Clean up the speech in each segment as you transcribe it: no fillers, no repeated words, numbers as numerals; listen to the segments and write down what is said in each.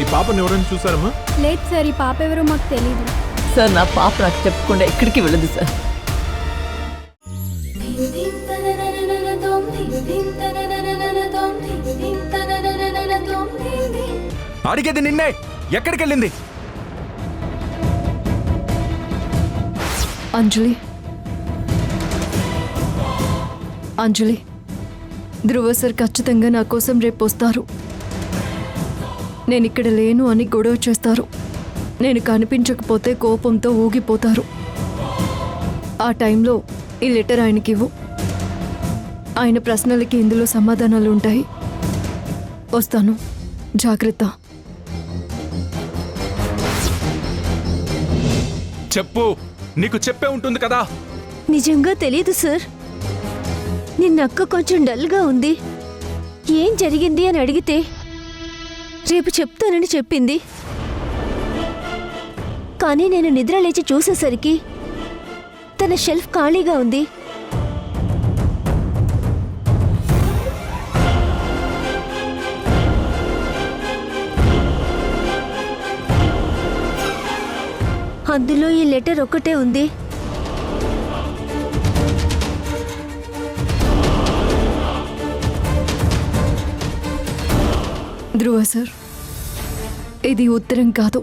ఈ పాపను ఎవరైనా చూసారమ్మా? లేదు సార్, ఈ పాప ఎవరో మాకు తెలీదు సార్. నా పాప నాకు చెప్పకుండా ఎక్కడికి వెళ్ళదు సార్. అడిగేది నిన్నే, ఎక్కడికి వెళ్ళింది? అంజలి, అంజలి, ధ్రువ సార్ ఖచ్చితంగా నా కోసం రేపు వస్తారు. నేను ఇక్కడ లేను అని గొడవ చేస్తారు. నేను కనిపించకపోతే కోపంతో ఊగిపోతారు. ఆ టైంలో ఈ లెటర్ ఆయనకి ఇవ్వు. ఆయన ప్రశ్నలకి ఇందులో సమాధానాలు ఉంటాయి. వస్తాను, జాగ్రత్త. చెప్పు, నీకు చెప్పే ఉంటుంది కదా. నిజంగా తెలీదు సార్. నిన్న అక్క కొంచెం డల్గా ఉంది. ఏం జరిగింది అని అడిగితే రేపు చెప్తానని చెప్పింది. కానీ నేను నిద్ర లేచి చూసేసరికి తన షెల్ఫ్ ఖాళీగా ఉంది. అందులో ఈ లెటర్ ఒక్కటే ఉంది. ధ్రువ సార్, ఇది ఉత్తరం కాదు.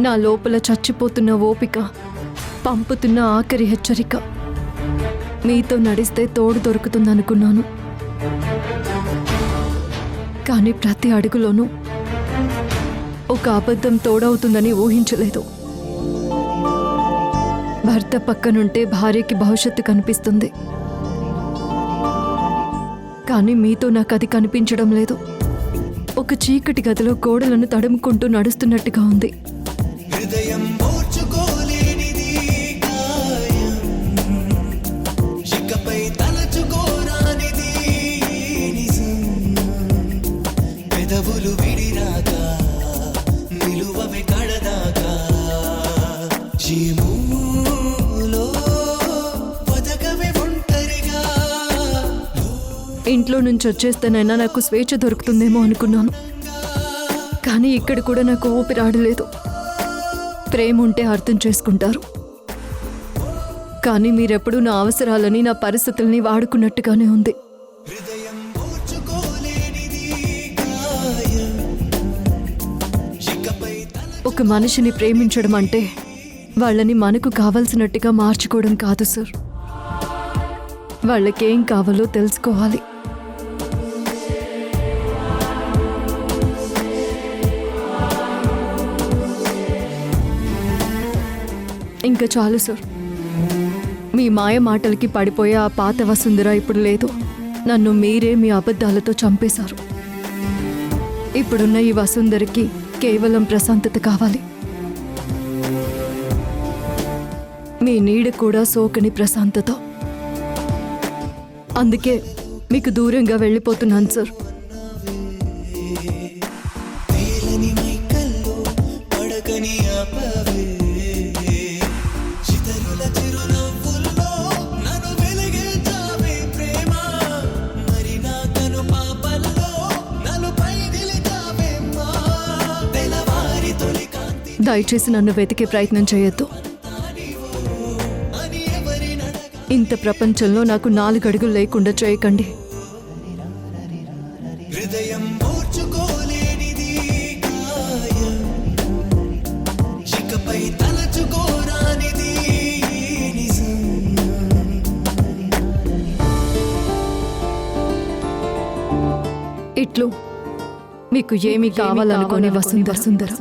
నా లోపల చచ్చిపోతున్న ఓపిక పంపుతున్న ఆఖరి హెచ్చరిక. మీతో నడిస్తే తోడు దొరుకుతుందనుకున్నాను, కానీ ప్రతి అడుగులోనూ ఒక అబద్ధం తోడవుతుందని ఊహించలేదు. భర్త పక్కనుంటే భార్యకి భవిష్యత్తు కనిపిస్తుంది, కానీ మీతో నాకు అది కనిపించడం లేదు. ఒక చీకటి గదిలో గోడలను తడుముకుంటూ నడుస్తున్నట్టుగా ఉంది. ఇంట్లో నుంచి వచ్చేస్తేనైనా నాకు స్వేచ్ఛ దొరుకుతుందేమో అనుకున్నాను, కానీ ఇక్కడ కూడా నాకు ఊపిరాడలేదు. ప్రేమ ఉంటే అర్థం చేసుకుంటారు, కానీ మీరెప్పుడూ నా అవసరాలని నా పరిస్థితుల్ని వాడుకున్నట్టుగానే ఉంది. ఒక మనిషిని ప్రేమించడం అంటే వాళ్ళని మనకు కావాల్సినట్టుగా మార్చుకోవడం కాదు సార్. వాళ్ళకేం కావాలో తెలుసుకోవాలి. ఇంకా చాలు సార్. మీ మాయ మాటలకి పడిపోయే ఆ పాత వసుంధర ఇప్పుడు లేదు. నన్ను మీరే మీ అబద్ధాలతో చంపేశారు. ఇప్పుడున్న ఈ వసుంధరకి కేవలం ప్రశాంతత కావాలి. మీ నీడ కూడా సోకని ప్రశాంతత. అందుకే మీకు దూరంగా వెళ్ళిపోతున్నాను సార్. దయచేసి నన్ను వెతికే ప్రయత్నం చేయొద్దు. ఇంత ప్రపంచంలో నాకు 4 అడుగులు లేకుండా చేయకండి. ఇట్లు మీకు ఏమి కావాలనుకోని వసుంధర.